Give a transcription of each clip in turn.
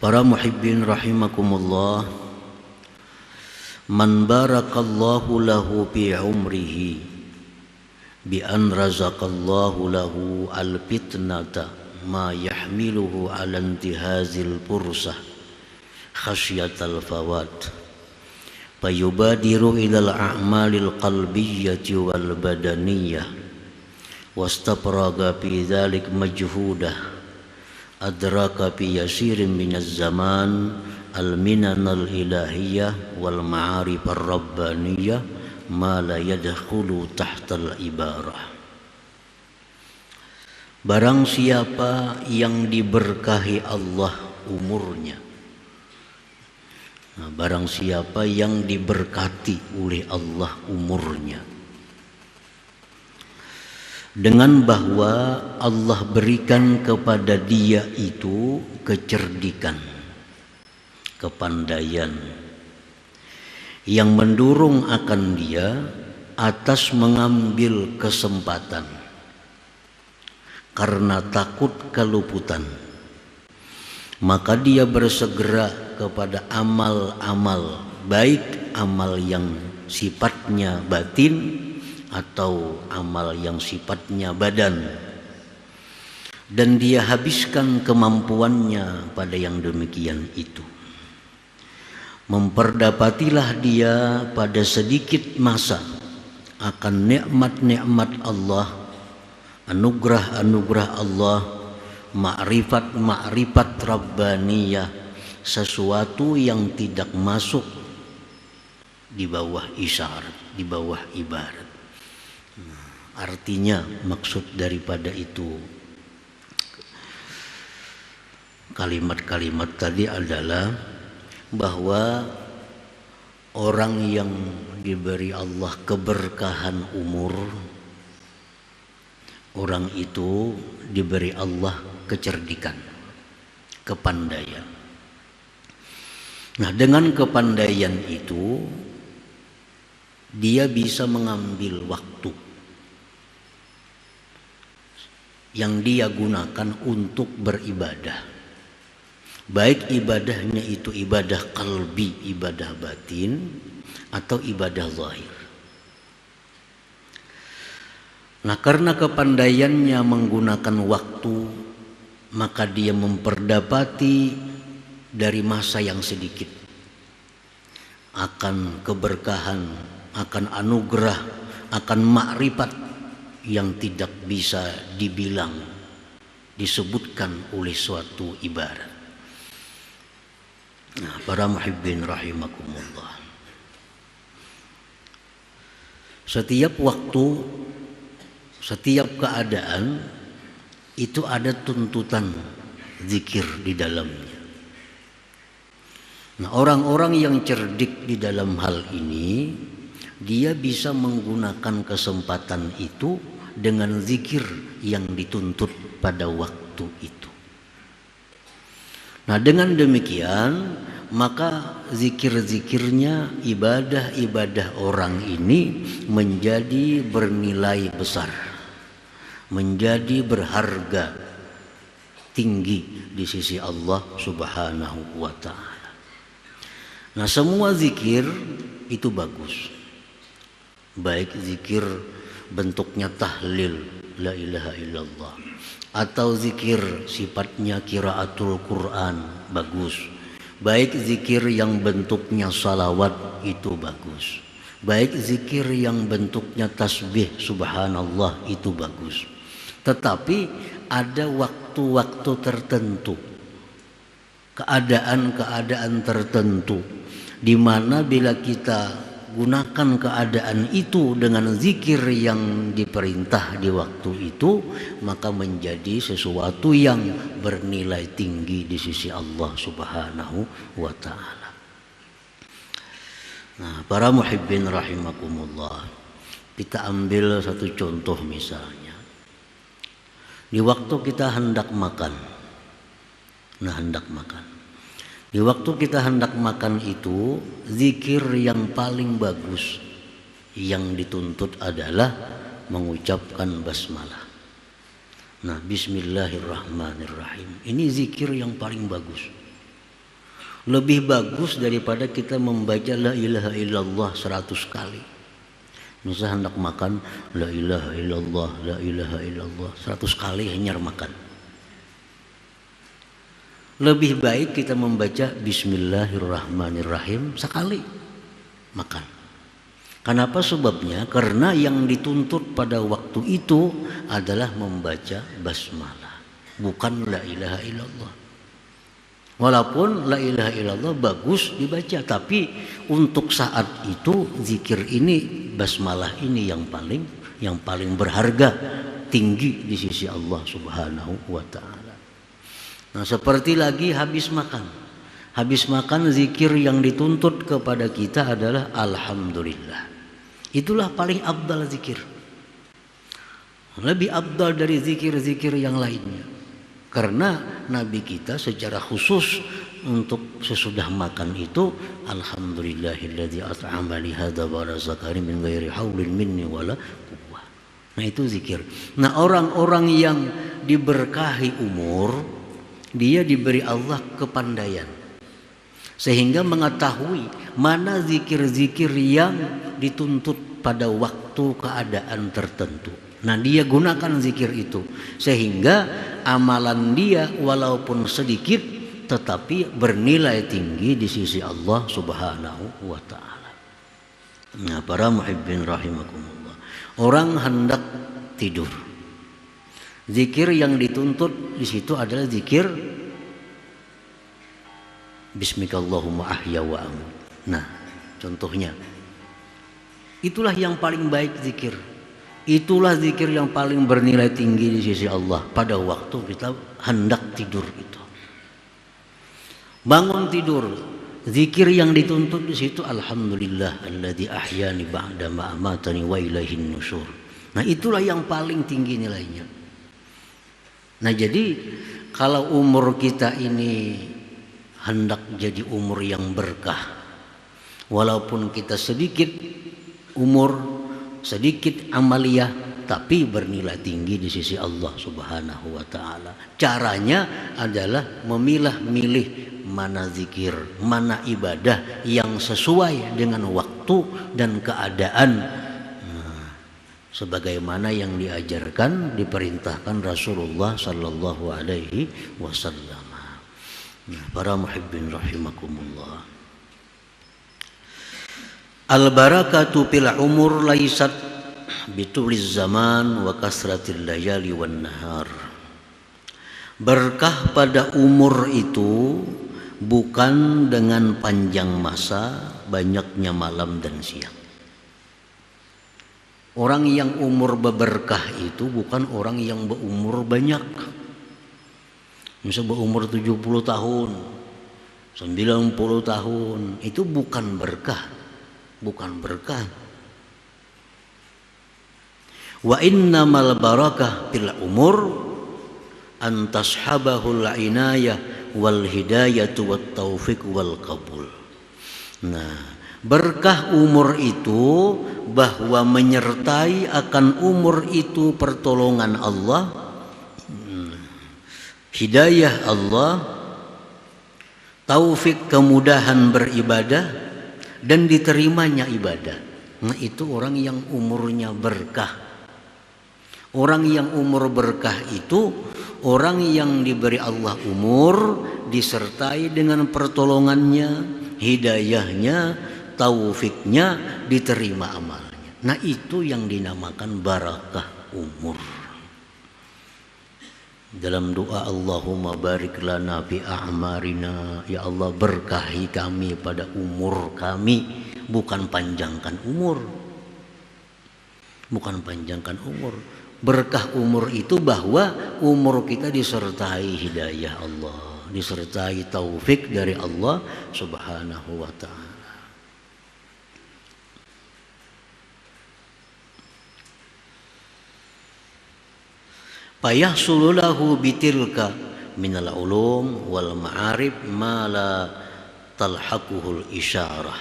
Para muhibbin rahimakumullah, man barakallahu lahu fi umrihi bi an razaqallahu lahu al-fitnata ma yahmiluhu ala intihazil fursah khasyatal fawat fayubadiru ilal a'malil qalbiyyati wal badaniyah wastafraga fi dhalik majhudah adraka fi yasirin minaz zaman al-minanal ilahiyah wal ma'arif ar-rabbaniyah ma la yadkhulu tahtal ibarah. Barang siapa yang diberkahi Allah umurnya, barang siapa yang diberkati oleh Allah umurnya, dengan bahwa Allah berikan kepada dia itu kecerdikan, kepandaian yang mendorong akan dia atas mengambil kesempatan karena takut keluputan, maka dia bersegera kepada amal-amal baik, amal yang sifatnya batin atau amal yang sifatnya badan, dan dia habiskan kemampuannya pada yang demikian itu. Memperdapatilah dia pada sedikit masa akan nikmat-nikmat Allah, anugerah-anugerah Allah, ma'rifat rabbaniyah, sesuatu yang tidak masuk di bawah isyarat, di bawah ibarat. Artinya maksud daripada itu kalimat-kalimat tadi adalah bahwa orang yang diberi Allah keberkahan umur, orang itu diberi Allah kecerdikan, kepandaian. Nah, dengan kepandaian itu dia bisa mengambil waktu yang dia gunakan untuk beribadah, baik ibadahnya itu ibadah qalbi, ibadah batin, atau ibadah zahir. Nah, karena kepandaiannya menggunakan waktu, maka dia memperdapati dari masa yang sedikit akan keberkahan, akan anugerah, akan makrifat yang tidak bisa dibilang, disebutkan oleh suatu ibarat. Nah, para muhibbin rahimakumullah, setiap waktu, setiap keadaan itu ada tuntutan zikir di dalamnya. Nah, orang-orang yang cerdik di dalam hal ini, dia bisa menggunakan kesempatan itu dengan zikir yang dituntut pada waktu itu. Nah, dengan demikian maka zikir-zikirnya, ibadah-ibadah orang ini menjadi bernilai besar, menjadi berharga tinggi di sisi Allah Subhanahu wa ta'ala. Nah, semua zikir itu bagus, baik zikir bentuknya tahlil la ilaha illallah, atau zikir sifatnya qiraatul Quran, bagus. Baik zikir yang bentuknya salawat, itu bagus. Baik zikir yang bentuknya tasbih subhanallah, itu bagus. Tetapi ada waktu-waktu tertentu, keadaan-keadaan tertentu, di mana bila kita gunakan keadaan itu dengan zikir yang diperintah di waktu itu, maka menjadi sesuatu yang bernilai tinggi di sisi Allah Subhanahu wa ta'ala. Nah, para muhibbin rahimakumullah, kita ambil satu contoh misalnya. Di waktu kita hendak makan, di waktu kita hendak makan itu, zikir yang paling bagus yang dituntut adalah mengucapkan basmalah. Nah, bismillahirrahmanirrahim, ini zikir yang paling bagus. Lebih bagus daripada kita membaca la ilaha illallah 100 kali. Misalnya hendak makan la ilaha illallah, la ilaha illallah 100 kali hanya makan. Lebih baik kita membaca bismillahirrahmanirrahim sekali makan. Kenapa sebabnya? Karena yang dituntut pada waktu itu adalah membaca basmalah, bukan la ilaha illallah. Walaupun la ilaha illallah bagus dibaca, tapi untuk saat itu zikir ini, basmalah ini yang paling berharga, tinggi di sisi Allah Subhanahu wa taala. Nah, seperti lagi habis makan. Habis makan zikir yang dituntut kepada kita adalah alhamdulillah. Itulah paling afdal zikir. Lebih afdal dari zikir-zikir yang lainnya. Karena Nabi kita secara khusus untuk sesudah makan itu alhamdulillahilladzi at'amani hadza wa razaqani min ghairi haulin minni wala quwwah. Nah, itu zikir. Nah, orang-orang yang diberkahi umur, dia diberi Allah kepandaian sehingga mengetahui mana zikir-zikir yang dituntut pada waktu keadaan tertentu. Nah, dia gunakan zikir itu sehingga amalan dia walaupun sedikit tetapi bernilai tinggi di sisi Allah Subhanahu wa taala. Nah, para muhibbin rahimakumullah, orang hendak tidur. Zikir yang dituntut di situ adalah zikir bismikallahumma ahya wa amut. Nah, contohnya itulah yang paling baik zikir. Itulah zikir yang paling bernilai tinggi di sisi Allah pada waktu kita hendak tidur itu. Bangun tidur, zikir yang dituntut di situ alhamdulillah alladzi ahyani ba'da ma amatani wa ilaihin nusyur. Nah, itulah yang paling tinggi nilainya. Nah, jadi kalau umur kita ini hendak jadi umur yang berkah, walaupun kita sedikit umur, sedikit amaliyah, tapi bernilai tinggi di sisi Allah Subhanahu wa taala. Caranya adalah memilah-milih mana zikir, mana ibadah yang sesuai dengan waktu dan keadaan, sebagaimana yang diajarkan, diperintahkan Rasulullah sallallahu alaihi wasallam. Nah, para muhibbin rahimakumullah, al-barakatu fil umur laisat bituliz zaman wa kasratil layali wan nahar. Berkah pada umur itu bukan dengan panjang masa, banyaknya malam dan siang. Orang yang umur berberkah itu bukan orang yang berumur banyak. Misal berumur 70 tahun, 90 tahun, itu bukan berkah. Bukan berkah. Wa innamal barakah fil umur an tashabahul inayah wal hidayatu wat taufiq wal qabul. Nah, berkah umur itu bahwa menyertai akan umur itu pertolongan Allah, hidayah Allah, taufik kemudahan beribadah dan diterimanya ibadah. Nah, itu orang yang umurnya berkah. Orang yang umur berkah itu orang yang diberi Allah umur disertai dengan pertolongannya, hidayahnya, taufiknya, diterima amalnya. Nah, itu yang dinamakan barakah umur. Dalam doa Allahumma barik lana fi a'marina, ya Allah berkahi kami pada umur kami, bukan panjangkan umur. Bukan panjangkan umur. Berkah umur itu bahwa umur kita disertai hidayah Allah, disertai taufik dari Allah Subhanahu wa ta'ala. Fayahsulu lahu bitilka minal ulum wal ma'arif ma la talhaquhul isyarah.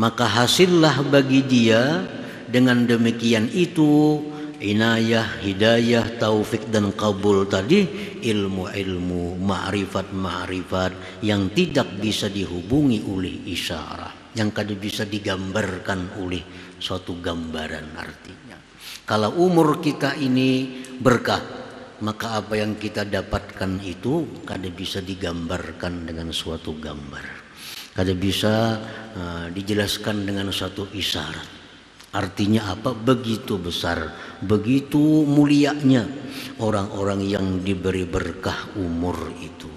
Maka hasillah bagi dia dengan demikian itu inayah, hidayah, taufik dan kabul tadi, ilmu-ilmu, ma'rifat-ma'rifat yang tidak bisa dihubungi oleh isyarah, yang kada bisa digambarkan oleh suatu gambaran. Artinya kalau umur kita ini berkah, maka apa yang kita dapatkan itu kada bisa digambarkan dengan suatu gambar, kada bisa dijelaskan dengan suatu isyarat. Artinya apa? Begitu besar, begitu mulianya orang-orang yang diberi berkah umur itu.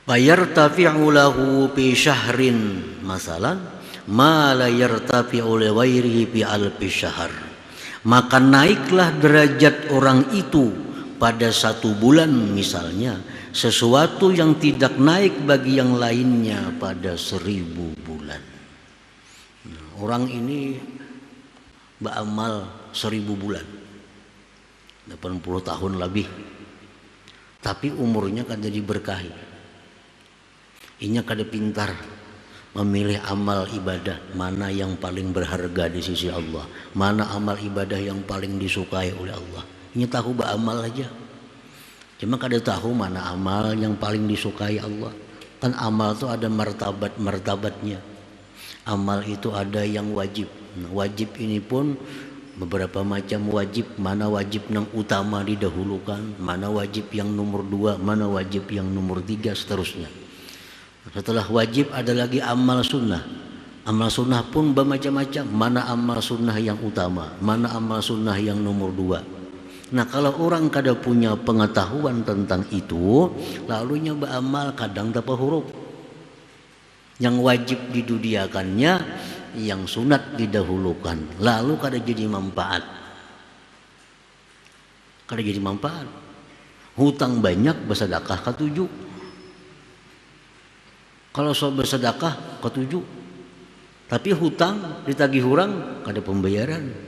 Fayartafi'u lahu fi syahrin masalan ma la yartafi'u li ghairihi fi alfi syahr. Maka naiklah derajat orang itu pada 1 bulan misalnya, sesuatu yang tidak naik bagi yang lainnya pada 1000 bulan. Orang ini beramal 1000 bulan, 80 tahun lebih, tapi umurnya kada diberkahi. Inya kada pintar memilih amal ibadah mana yang paling berharga di sisi Allah, mana amal ibadah yang paling disukai oleh Allah. Inya tahu beramal aja, cuma kada tahu mana amal yang paling disukai Allah. Kan amal itu ada martabat-martabatnya. Amal itu ada yang wajib. Nah, wajib ini pun beberapa macam wajib. Mana wajib yang utama didahulukan, mana wajib yang nomor 2, mana wajib yang nomor 3, seterusnya. Setelah wajib ada lagi amal sunnah. Amal sunnah pun bermacam-macam. Mana amal sunnah yang utama, mana amal sunnah yang nomor 2. Nah, kalau orang kada punya pengetahuan tentang itu, lalunya beramal kadang dapat huruf. Yang wajib didudiakannya, yang sunat didahulukan, lalu kada jadi manfaat. Kada jadi manfaat. Hutang banyak bersedekah ketujuh. Kalau so bersedekah ketujuh, tapi hutang ditagih orang kada pembayaran.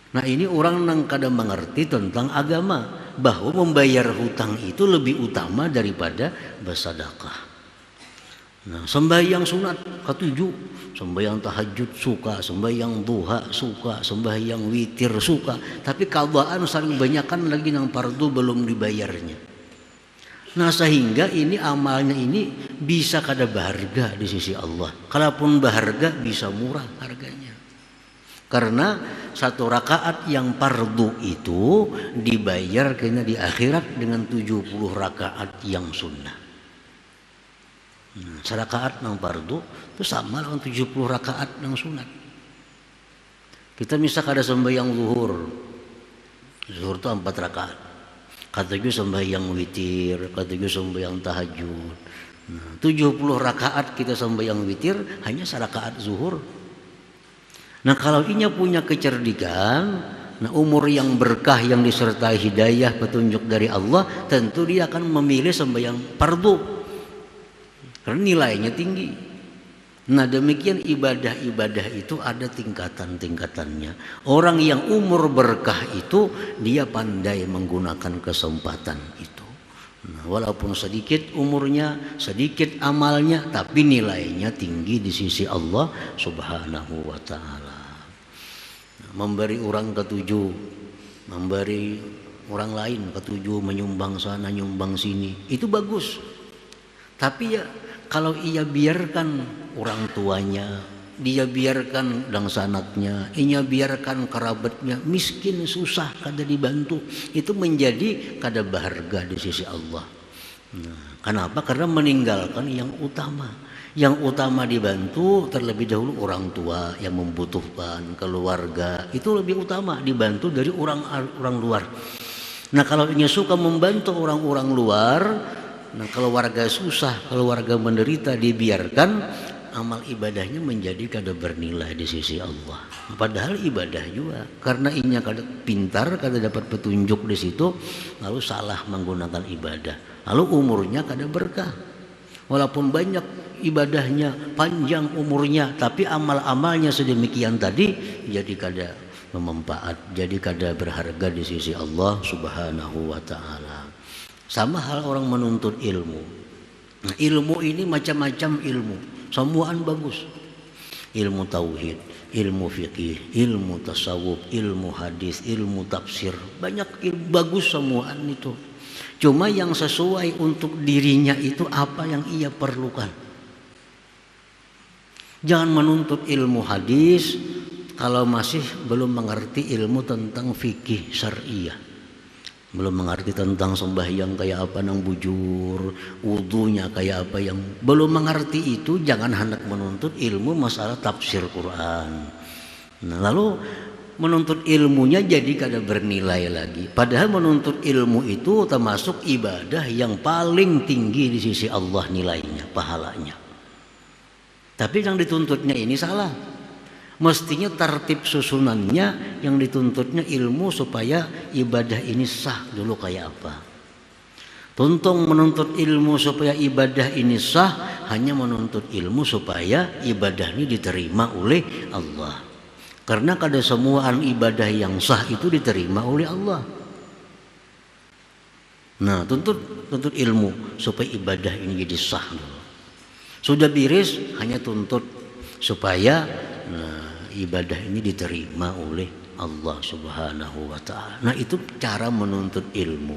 Nah, ini orang yang kadang mengerti tentang agama, bahwa membayar hutang itu lebih utama daripada bersedekah. Nah, sembahyang sunat ketujuh, sembahyang tahajud suka, sembahyang duha suka, sembahyang witir suka, tapi qadaan saling banyakkan lagi yang fardu belum dibayarnya. Nah, sehingga ini amalnya ini bisa kada berharga di sisi Allah. Kalaupun berharga bisa murah harganya. Karena 1 rakaat yang fardu itu dibayar kena di akhirat dengan 70 rakaat yang sunnah. Nah, 1 rakaat yang fardu itu sama dengan 70 rakaat yang sunat. Kita misal ada sembahyang zuhur. Zuhur itu 4 rakaat. Kataku sembahyang witir, kataku sembahyang tahajud. Nah, 70 rakaat kita sembahyang witir hanya 1 rakaat zuhur. Nah, kalau inya punya kecerdikan, nah umur yang berkah yang disertai hidayah petunjuk dari Allah, tentu dia akan memilih sembahyang fardu karena nilainya tinggi. Nah, demikian ibadah-ibadah itu ada tingkatan-tingkatannya. Orang yang umur berkah itu dia pandai menggunakan kesempatan itu. Nah, walaupun sedikit umurnya, sedikit amalnya, tapi nilainya tinggi di sisi Allah Subhanahu wa ta'ala. Memberi orang ketujuh, memberi orang lain ketujuh, menyumbang sana nyumbang sini, itu bagus. Tapi ya kalau ia biarkan orang tuanya, dia biarkan dang sanatnya, ia biarkan kerabatnya miskin susah kada dibantu, itu menjadi kada berharga di sisi Allah. Nah, kenapa? Karena meninggalkan yang utama. Yang utama dibantu terlebih dahulu orang tua yang membutuhkan, keluarga itu lebih utama dibantu dari orang luar. Nah, kalau ingin suka membantu orang-orang luar, nah kalau warga susah, kalau warga menderita dibiarkan, amal ibadahnya menjadi kada bernilai di sisi Allah. Padahal ibadah juga, karena inya kada pintar, kada dapat petunjuk di situ, lalu salah menggunakan ibadah, lalu umurnya kada berkah. Walaupun banyak ibadahnya, panjang umurnya, tapi amal-amalnya sedemikian tadi jadi kada bermanfaat, jadi kada berharga di sisi Allah Subhanahu wa ta'ala. Sama hal orang menuntut ilmu. Nah, ilmu ini macam-macam ilmu, semuaan bagus. ilmu tauhid, ilmu fikih, ilmu tasawuf, ilmu hadis, ilmu tafsir, banyak bagus semuaan itu. Cuma yang sesuai untuk dirinya itu apa yang ia perlukan. Jangan menuntut ilmu hadis kalau masih belum mengerti ilmu tentang fikih syariah, belum mengerti tentang sembahyang kayak apa nang bujur, wudunya kayak apa, yang belum mengerti itu jangan hendak menuntut ilmu masalah tafsir Quran. Nah, lalu menuntut ilmunya jadi kada bernilai lagi. Padahal menuntut ilmu itu termasuk ibadah yang paling tinggi di sisi Allah nilainya, pahalanya. Tapi yang dituntutnya ini salah. Mestinya tertib susunannya yang dituntutnya ilmu supaya ibadah ini sah dulu kayak apa. Tuntung menuntut ilmu supaya ibadah ini sah hanya menuntut ilmu supaya ibadah ini diterima oleh Allah. Karena kada semuaan ibadah yang sah itu diterima oleh Allah. Nah, tuntut ilmu supaya ibadah ini jadi sah dulu. Sudah beres hanya tuntut supaya ibadah ini diterima oleh Allah Subhanahu wa ta'ala. Nah, itu cara menuntut ilmu.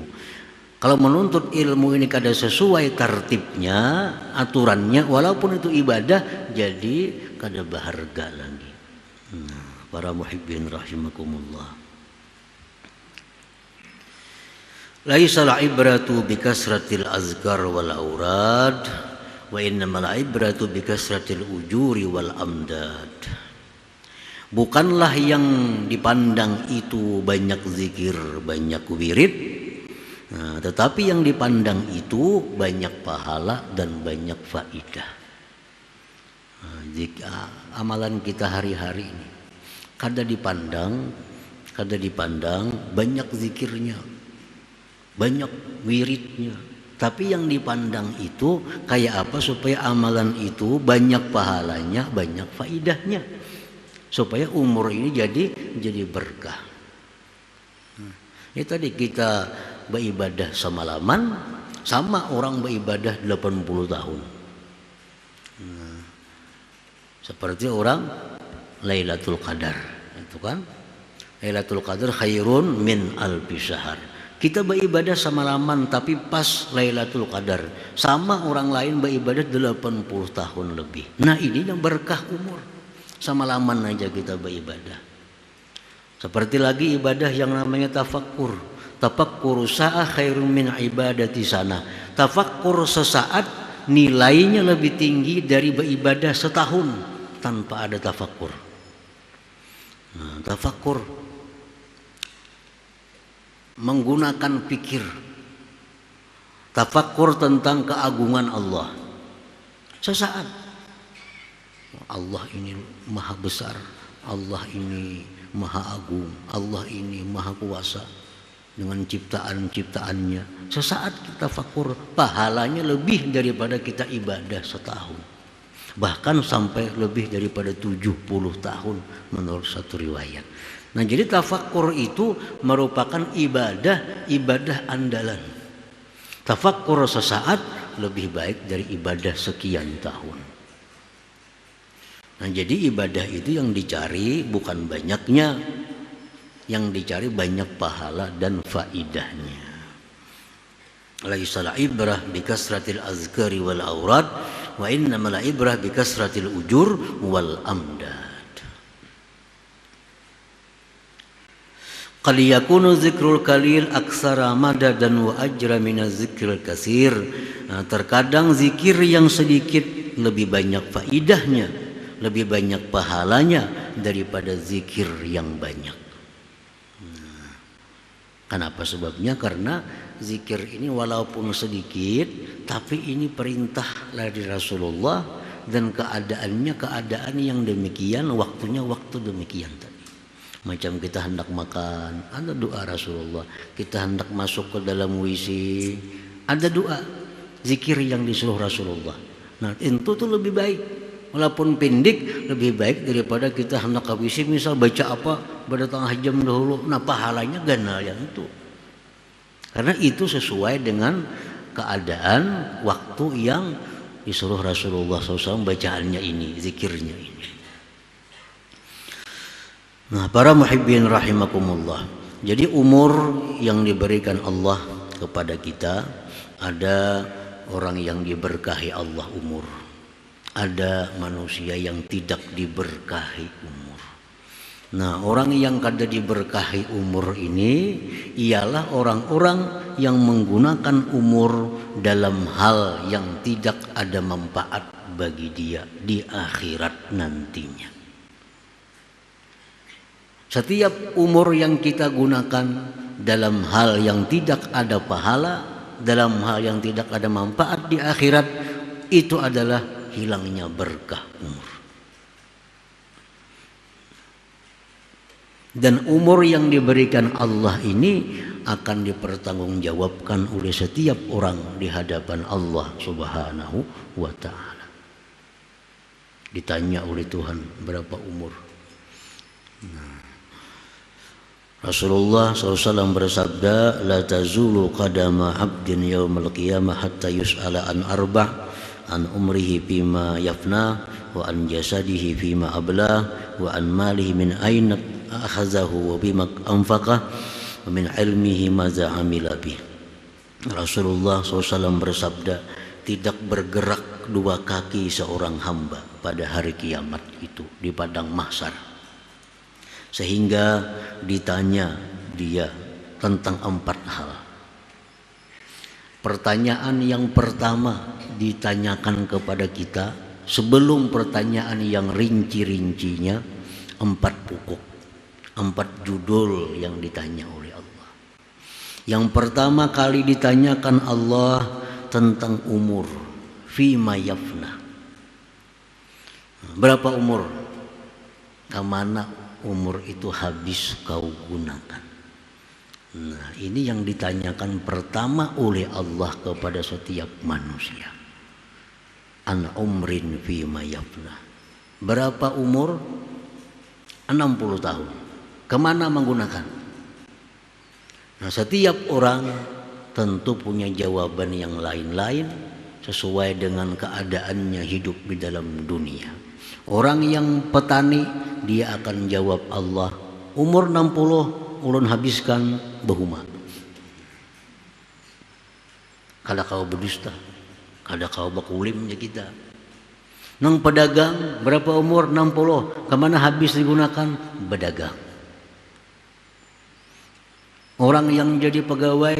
Kalau menuntut ilmu ini kada sesuai tertibnya, aturannya, walaupun itu ibadah, jadi kada berharga lagi. Nah, para muhibbin rahimakumullah. Laisal ibratu bikasratil azkar wal aurad, wa innamal ibratu bikasratil ujuri wal amdad. Bukanlah yang dipandang itu banyak zikir, banyak wirid, tetapi yang dipandang itu banyak pahala dan banyak faidah. Jika amalan kita hari-hari ini kada dipandang banyak zikirnya, banyak wiridnya, tapi yang dipandang itu kayak apa supaya amalan itu banyak pahalanya, banyak faidahnya, supaya umur ini jadi berkah. Ini tadi kita beribadah semalaman sama orang beribadah 80 tahun. Seperti orang Lailatul Qadar, itu kan? Lailatul Qadar khairun min alfi syahr. Kita beribadah semalaman tapi pas Lailatul Qadar sama orang lain beribadah 80 tahun lebih. Nah, ini yang berkah umur. Semalaman aja kita beribadah. Seperti lagi ibadah yang namanya tafakkur. Tafakkur sa'ah khairun min ibadati sana. Tafakkur sesaat nilainya lebih tinggi dari beribadah setahun tanpa ada tafakkur. Nah, tafakkur menggunakan pikir. Tafakkur tentang keagungan Allah. Sesaat. Allah ini maha besar, Allah ini maha agung, Allah ini maha kuasa dengan ciptaan-ciptaannya. Sesaat kita tafakkur, pahalanya lebih daripada kita ibadah setahun, bahkan sampai lebih daripada 70 tahun menurut satu riwayat. Nah, jadi tafakkur itu merupakan ibadah andalan. Tafakkur sesaat lebih baik dari ibadah sekian tahun. Nah, jadi ibadah itu yang dicari bukan banyaknya, yang dicari banyak pahala dan faidahnya. Laisal ibrah bikasratil azkari wal aurad, wa innamal ibrah bikasratil ujur wal amdad. Qad yakunu zikrul qalil aksara madadan wa ajra minaz zikril katsir. Nah, terkadang zikir yang sedikit lebih banyak faidahnya, lebih banyak pahalanya daripada zikir yang banyak. Kenapa sebabnya? Karena zikir ini walaupun sedikit, tapi ini perintah dari Rasulullah, dan keadaannya keadaan yang demikian, waktunya waktu demikian tadi. Macam kita hendak makan, ada doa Rasulullah. Kita hendak masuk ke dalam WC, ada doa, zikir yang disuruh Rasulullah. Nah, itu tuh lebih baik. Walaupun pendek, lebih baik daripada kita hendak ke WC misal baca apa pada tengah jam dahulu. Nah, pahalanya ganal yang itu. Karena itu sesuai dengan keadaan waktu yang disuruh Rasulullah SAW bacaannya ini, zikirnya ini. Nah, para muhibbin rahimakumullah. Jadi umur yang diberikan Allah kepada kita, ada orang yang diberkahi Allah umur, ada manusia yang tidak diberkahi umur. Nah, orang yang kada diberkahi umur ini ialah orang-orang yang menggunakan umur dalam hal yang tidak ada manfaat bagi dia di akhirat nantinya. Setiap umur yang kita gunakan dalam hal yang tidak ada pahala, dalam hal yang tidak ada manfaat di akhirat, itu adalah hilangnya berkah umur. Dan umur yang diberikan Allah ini akan dipertanggungjawabkan oleh setiap orang di hadapan Allah Subhanahu wa ta'ala. Ditanya oleh Tuhan berapa umur. Rasulullah SAW bersabda, la tazulu qadama abdin yawmal qiyamah hatta yus'ala an arba' an umrihi fima yafna wa an jasadihi fima abla wa an malihi min aina akhazahu wa bima anfaqah wa min ilmihi maza amila bih. Rasulullah SAW bersabda, tidak bergerak dua kaki seorang hamba pada hari kiamat itu di padang mahsyar, sehingga ditanya dia tentang 4 hal. Pertanyaan yang pertama ditanyakan kepada kita sebelum pertanyaan yang rinci-rincinya, 4 pokok, 4 judul yang ditanya oleh Allah. Yang pertama kali ditanyakan Allah tentang umur, fima yafna. Berapa umur? Kemana umur itu habis kau gunakan? Nah, ini yang ditanyakan pertama oleh Allah kepada setiap manusia. An umrin fima yafna. Berapa umur? 60 tahun. Kemana menggunakan? Nah, setiap orang tentu punya jawaban yang lain-lain sesuai dengan keadaannya hidup di dalam dunia. Orang yang petani, dia akan jawab Allah, umur 60 ulun habiskan behuma. Kada kau berdusta, kada kau bakulimnya kita. Nang pedagang berapa umur? 60. Kemana habis digunakan? Berdagang. Orang yang jadi pegawai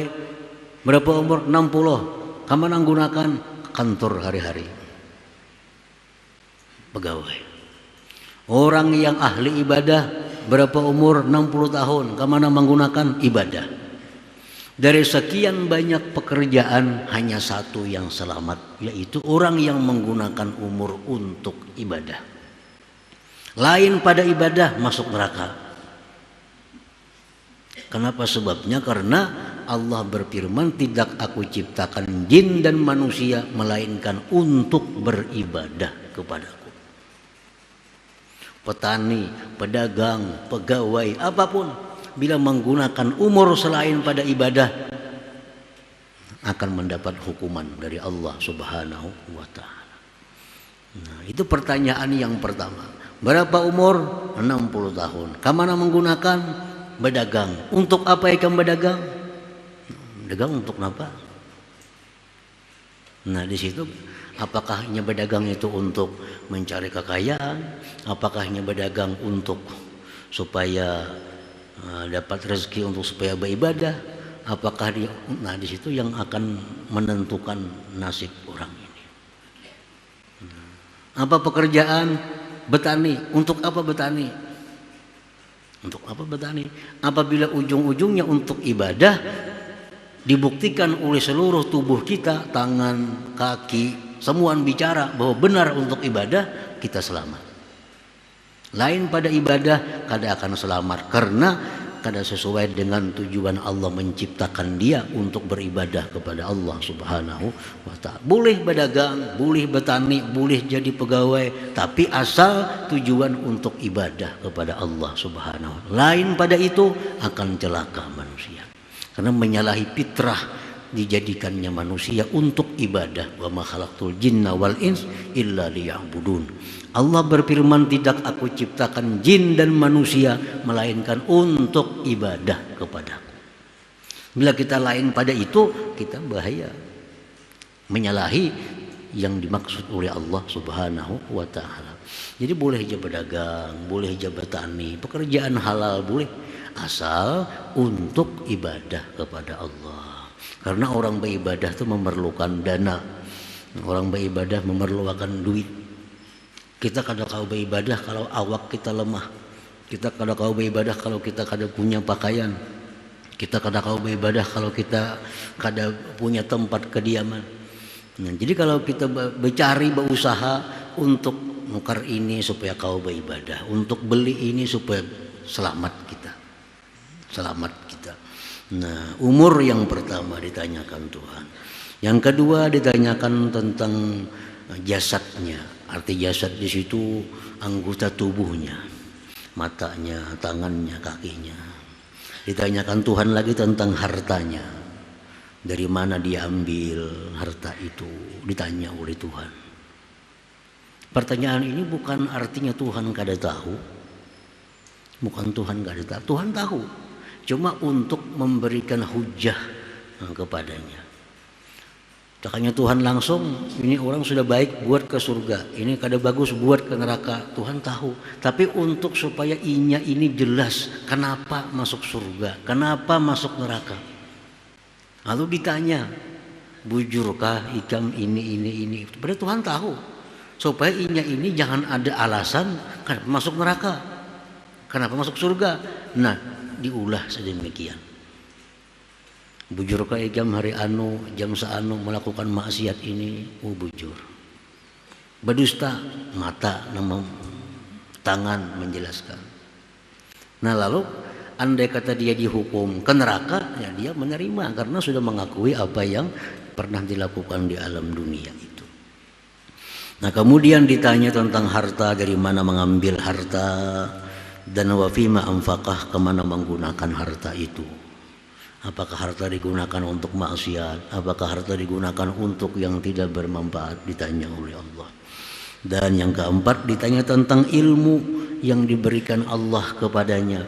berapa umur? 60. Kemana gunakan? Kantor hari-hari. Pegawai. Orang yang ahli ibadah berapa umur? 60 tahun. Kemana menggunakan? Ibadah. Dari sekian banyak pekerjaan hanya satu yang selamat, yaitu orang yang menggunakan umur untuk ibadah. Lain pada ibadah masuk neraka. Kenapa sebabnya? Karena Allah berfirman, tidak aku ciptakan jin dan manusia melainkan untuk beribadah kepadaku. Petani, pedagang, pegawai, apapun, bila menggunakan umur selain pada ibadah, akan mendapat hukuman dari Allah Subhanahu wa ta'ala. Nah, itu pertanyaan yang pertama. Berapa umur? 60 tahun. Kemana menggunakan? Berdagang. Untuk apa ikan berdagang? Berdagang untuk apa? Nah, di situ apakah hanya berdagang itu untuk mencari kekayaan? Apakah hanya berdagang untuk supaya dapat rezeki, untuk supaya beribadah? Apakah dia? Nah, di situ yang akan menentukan nasib orang ini. Apa pekerjaan? Bertani. Untuk apa bertani? Untuk apa bertani? Apabila ujung-ujungnya untuk ibadah, dibuktikan oleh seluruh tubuh kita, tangan, kaki, semua bicara bahwa benar untuk ibadah, kita selamat. Lain pada ibadah, kada akan selamat karena kada sesuai dengan tujuan Allah menciptakan dia untuk beribadah kepada Allah Subhanahu wa ta'ala. Boleh berdagang, boleh bertani, boleh jadi pegawai, tapi asal tujuan untuk ibadah kepada Allah Subhanahu wa ta'ala. Lain pada itu akan celaka manusia. Karena menyalahi fitrah dijadikannya manusia untuk ibadah. Wa ma khalaqtul jinna wal ins illa liya'budun. Allah berfirman, tidak aku ciptakan jin dan manusia melainkan untuk ibadah kepadaku. Bila kita lain pada itu, kita bahaya, menyalahi yang dimaksud oleh Allah Subhanahu wa ta'ala. Jadi boleh aja berdagang, boleh aja bertani, pekerjaan halal boleh, asal untuk ibadah kepada Allah. Karena orang beribadah itu memerlukan dana, orang beribadah memerlukan duit. Kita kadang kau beribadah kalau awak kita lemah, kita kadang kau beribadah kalau kita kadang punya pakaian, kita kadang kau beribadah kalau kita kadang punya tempat kediaman. Nah, jadi kalau kita bercari, berusaha untuk nukar ini supaya kau beribadah, untuk beli ini supaya selamat kita. Nah, umur yang pertama ditanyakan Tuhan. Yang kedua ditanyakan tentang jasadnya. Arti jasad di situ anggota tubuhnya, matanya, tangannya, kakinya. Ditanyakan Tuhan lagi tentang hartanya. Dari mana dia ambil harta itu, ditanya oleh Tuhan. Pertanyaan ini bukan artinya Tuhan kada tahu. Bukan Tuhan kada tahu, Tuhan tahu. Cuma untuk memberikan hujah kepadanya. Makanya Tuhan langsung, ini orang sudah baik buat ke surga, ini kada bagus buat ke neraka. Tuhan tahu. Tapi untuk supaya inya ini jelas kenapa masuk surga, kenapa masuk neraka. Lalu ditanya, bujurkah ikam ini. Padahal Tuhan tahu. Supaya inya ini jangan ada alasan kenapa masuk neraka, kenapa masuk surga. Nah, diulah sedemikian. Bujurkah ikam hari anu, jam seanu melakukan maksiat ini, bujur. Berdusta, mata, nama, tangan menjelaskan. Nah, lalu andai kata dia dihukum ke neraka, ya dia menerima karena sudah mengakui apa yang pernah dilakukan di alam dunia itu. Nah, kemudian ditanya tentang harta, dari mana mengambil harta, dan wa fima anfaqah, kemana menggunakan harta itu. Apakah harta digunakan untuk maksiat, apakah harta digunakan untuk yang tidak bermanfaat, ditanya oleh Allah. Dan yang keempat ditanya tentang ilmu yang diberikan Allah kepadanya,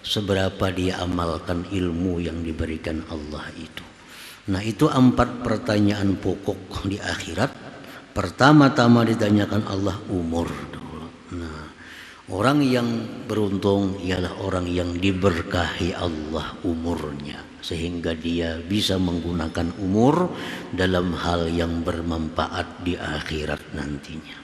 seberapa dia amalkan ilmu yang diberikan Allah itu. Nah, itu 4 pertanyaan pokok di akhirat. Pertama-tama ditanyakan Allah umur. Nah, orang yang beruntung ialah orang yang diberkahi Allah umurnya, sehingga dia bisa menggunakan umur dalam hal yang bermanfaat di akhirat nantinya.